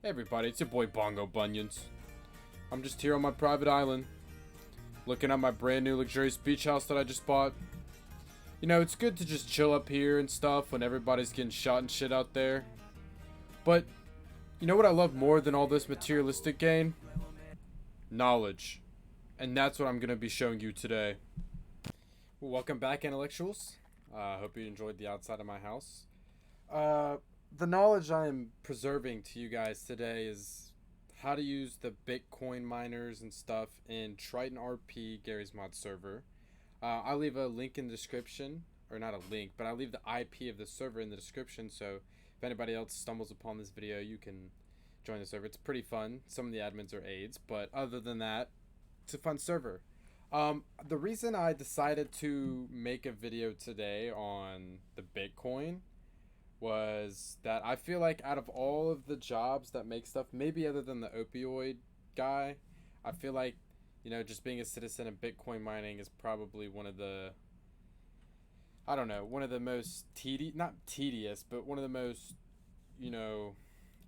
Hey everybody, it's your boy Bongo Bunions. I'm just here on my private island, looking at my brand new luxurious beach house that I just bought. You know, it's good to just chill up here and stuff when everybody's getting shot and shit out there. But, you know what I love more than all this materialistic gain? Knowledge. And that's what I'm going to be showing you today. Well, welcome back, intellectuals. I hope you enjoyed the outside of my house. The knowledge I am preserving to you guys today is how to use the Bitcoin miners and stuff in Triton RP Garry's Mod server. I'll leave a link in the description, or not a link, but I'll leave the IP of the server in the description, so if anybody else stumbles upon this video, you can join the server. It's pretty fun. Some of the admins are aides, but other than that, it's a fun server. The reason I decided to make a video today on the Bitcoin was that I feel like out of all of the jobs that make stuff, maybe other than the opioid guy, I feel like, you know, just being a citizen of Bitcoin mining is probably one of the, I don't know, one of the most not tedious, but one of the most, you know,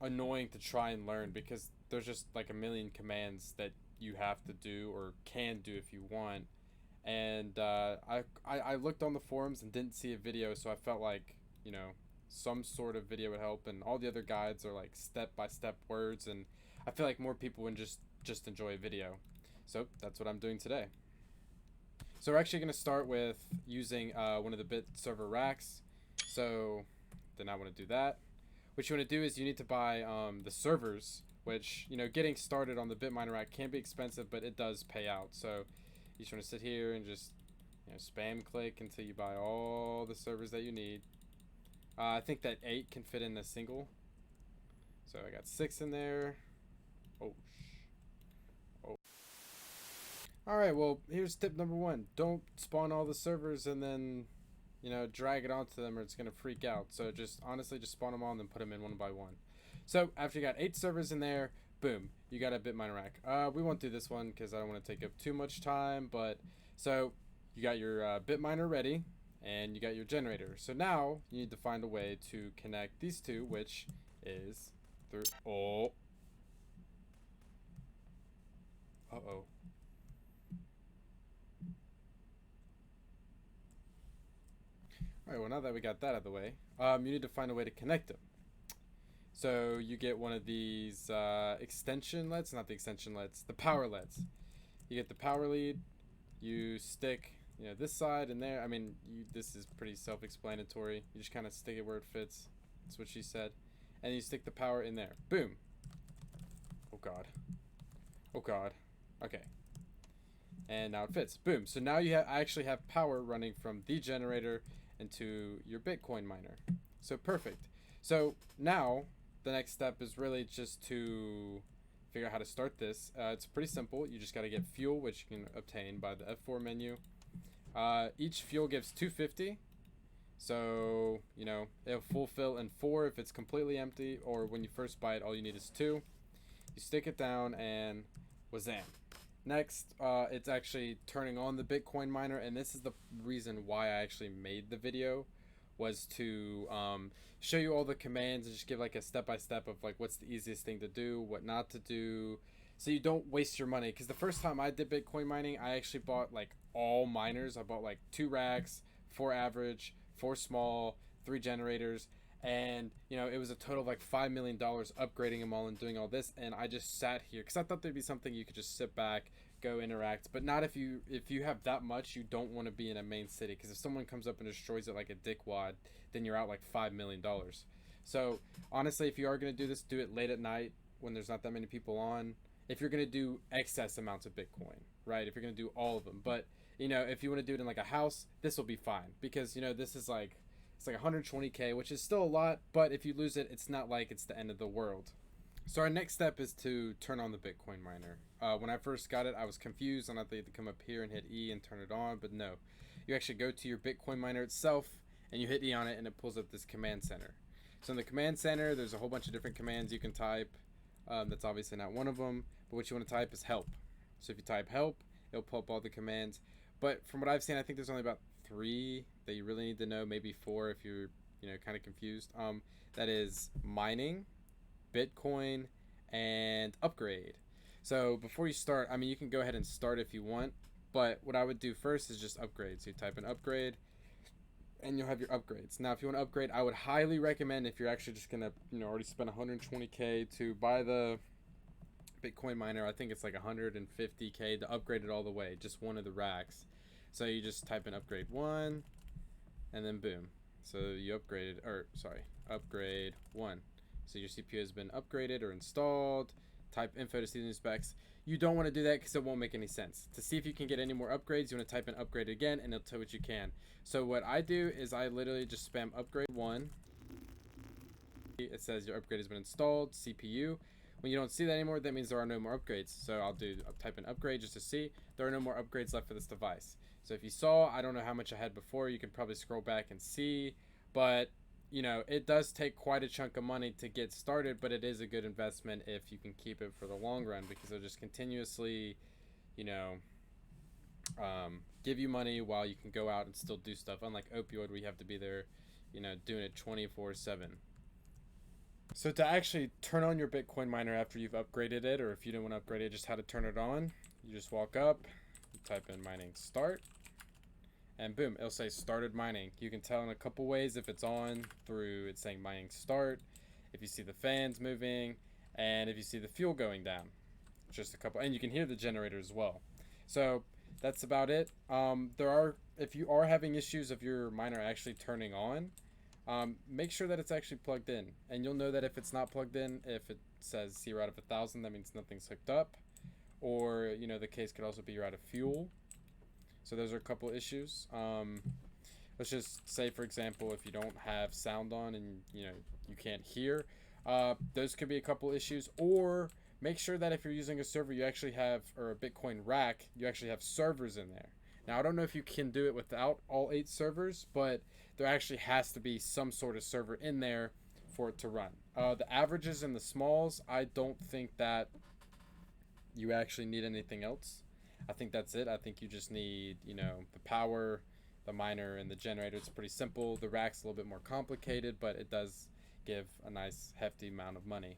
annoying to try and learn, because there's just like a million commands that you have to do or can do if you want. And I looked on the forums and didn't see a video, so I felt like, you know, some sort of video would help, and all the other guides are like step-by-step words, and I feel like more people would just enjoy a video. So that's what I'm doing today. So we're actually going to start with using one of the bit server racks. So then I want to do that. What you want to do is you need to buy the servers, which, you know, getting started on the Bitminer rack can be expensive, but it does pay out. So you just want to sit here and just, you know, spam click until you buy all the servers that you need. I think that 8 can fit in a single. So I got 6 in there. Oh. Alright, well, here's tip number 1. Don't spawn all the servers and then, you know, drag it onto them, or it's going to freak out. So just, honestly, just spawn them all and then put them in one by one. So after you got 8 servers in there, boom, you got a Bitminer rack. We won't do this one because I don't want to take up too much time, but so you got your Bitminer ready, and you got your generator. So now you need to find a way to connect these two, which is through. Oh. Uh-oh. Alright, well, now that we got that out of the way, you need to find a way to connect them. So you get one of these extension LEDs, not the extension LEDs, the power LEDs. You get the power lead, you stick, you know, this side and there. I mean, this is pretty self-explanatory. You just kind of stick it where it fits. That's what she said. And you stick the power in there. Boom. Oh god. Oh god. Okay. And now it fits. Boom. So now I actually have power running from the generator into your Bitcoin miner. So perfect. So now the next step is really just to figure out how to start this. It's pretty simple. You just got to get fuel, which you can obtain by the F4 menu. Each fuel gives 250. So, you know, it'll fulfill in 4 if it's completely empty, or when you first buy it, all you need is 2. You stick it down and wazam. Next, it's actually turning on the Bitcoin miner, and this is the reason why I actually made the video, was to show you all the commands and just give like a step-by-step of like what's the easiest thing to do, what not to do, so you don't waste your money. Because the first time I did Bitcoin mining, I actually bought like all miners. I bought like 2 racks, 4 average, 4 small, 3 generators, and, you know, it was a total of like $5 million upgrading them all and doing all this. And I just sat here because I thought there'd be something you could just sit back, go interact, but not if you have that much. You don't want to be in a main city, because if someone comes up and destroys it like a dickwad, then you're out like $5 million. So honestly, if you are going to do this, do it late at night when there's not that many people on. If you're going to do excess amounts of Bitcoin, right? If you're going to do all of them. But, you know, if you want to do it in like a house, this will be fine, because, you know, this is like, it's like 120k, which is still a lot, but if you lose it, it's not like it's the end of the world. So our next step is to turn on the Bitcoin miner. When I first got it, I was confused. I thought you had to come up here and hit E and turn it on, but no. You actually go to your Bitcoin miner itself, and you hit E on it, and it pulls up this command center. So in the command center, there's a whole bunch of different commands you can type. That's obviously not one of them, but what you want to type is help. So if you type help, it'll pull up all the commands. But from what I've seen, I think there's only about 3 that you really need to know, maybe 4 if you're, you know, kind of confused. That is mining, Bitcoin, and upgrade. So before you start, I mean, you can go ahead and start if you want, but what I would do first is just upgrade. So you type in upgrade, and you'll have your upgrades. Now, if you want to upgrade, I would highly recommend, if you're actually just gonna, already spend 120K to buy the Bitcoin miner. I think it's like 150K to upgrade it all the way, just one of the racks. So you just type in upgrade 1, and then boom. So you upgraded, upgrade 1. So your CPU has been upgraded or installed. Type info to see the new specs. You don't want to do that because it won't make any sense. To see if you can get any more upgrades, you want to type in upgrade again, and it'll tell what you can. So what I do is I literally just spam upgrade 1. It says your upgrade has been installed, CPU. When you don't see that anymore, that means there are no more upgrades. So I'll type in upgrade just to see. There are no more upgrades left for this device. So if you saw, I don't know how much I had before, you can probably scroll back and see, but it does take quite a chunk of money to get started, but it is a good investment if you can keep it for the long run, because it'll just continuously, give you money while you can go out and still do stuff. Unlike Opioid, where you have to be there, doing it 24/7. So to actually turn on your Bitcoin miner after you've upgraded it, or if you didn't want to upgrade it, just how to turn it on, you just walk up, you type in mining start, and boom, it'll say started mining. You can tell in a couple ways if it's on through it saying mining start, if you see the fans moving, and if you see the fuel going down. Just a couple, and you can hear the generator as well. So that's about it. If you are having issues of your miner actually turning on, make sure that it's actually plugged in, and you'll know that if it's not plugged in, if it says 0 out of 1,000, that means nothing's hooked up, or the case could also be you're out of fuel. So those are a couple issues. Let's just say, for example, if you don't have sound on and you can't hear, those could be a couple issues. Or make sure that if you're using a server, you actually have, or a Bitcoin rack, you actually have servers in there. Now, I don't know if you can do it without all 8 servers, but there actually has to be some sort of server in there for it to run. The averages and the smalls, I don't think that you actually need anything else. I think that's it. I think you just need, the power, the miner, and the generator. It's pretty simple. The rack's a little bit more complicated, but it does give a nice, hefty amount of money.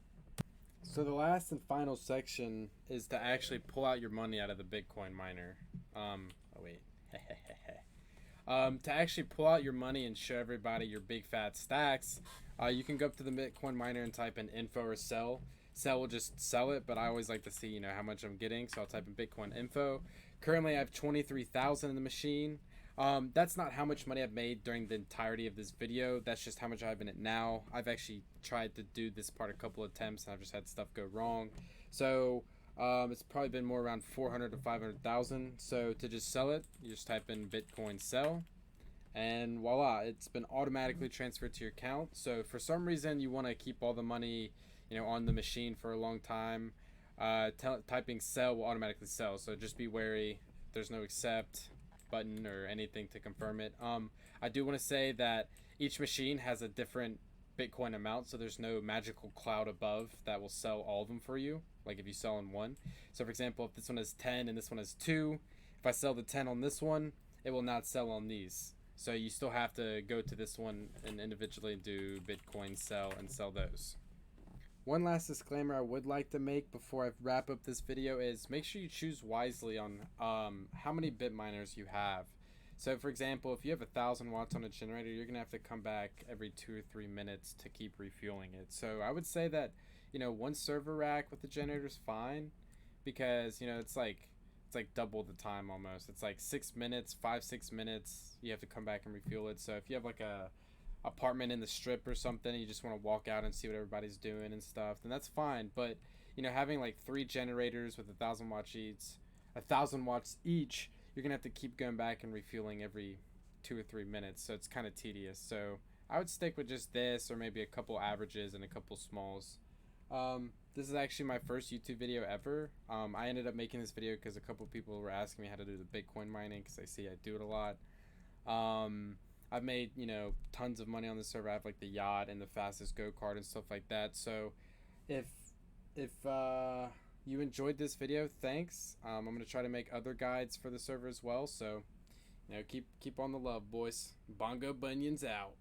So the last and final section is to actually pull out your money out of the Bitcoin miner. To actually pull out your money and show everybody your big fat stacks, you can go up to the Bitcoin miner and type in info or sell. Sell will just sell it, but I always like to see how much I'm getting, so I'll type in Bitcoin info. Currently I have 23,000 in the machine. That's not how much money I've made during the entirety of this video. That's just how much I have in it now. I've actually tried to do this part a couple of attempts, and I've just had stuff go wrong. So it's probably been more around 400 to 500,000. So to just sell it, you just type in Bitcoin sell, and voila, it's been automatically transferred to your account. So if for some reason you want to keep all the money on the machine for a long time, typing sell will automatically sell. So just be wary. There's no accept button or anything to confirm it. I do want to say that each machine has a different Bitcoin amount, so there's no magical cloud above that will sell all of them for you, like if you sell in one. So for example, if this one has 10 and this one has 2, if I sell the 10 on this one, it will not sell on these. So you still have to go to this one and individually do Bitcoin sell and sell those. One last disclaimer I would like to make before I wrap up this video is make sure you choose wisely on how many bit miners you have. So for example, if you have 1,000 watts on a generator, you're gonna have to come back every 2 or 3 minutes to keep refueling it. So I would say that one server rack with the generator is fine, because it's like double the time almost. It's like 6 minutes, 5-6 minutes. You have to come back and refuel it. So if you have like a apartment in the strip or something, and you just want to walk out and see what everybody's doing and stuff, then that's fine. But having like 3 generators with 1,000 watts each, you're gonna have to keep going back and refueling every 2 or 3 minutes, so it's kind of tedious. So I would stick with just this, or maybe a couple averages and a couple smalls. This is actually my first YouTube video ever. I ended up making this video because a couple people were asking me how to do the Bitcoin mining, because they see I do it a lot. I've made tons of money on the server. I have like the yacht and the fastest go-kart and stuff like that. So if you enjoyed this video, thanks. I'm gonna try to make other guides for the server as well. So keep on the love, boys. Bongo Bunions out.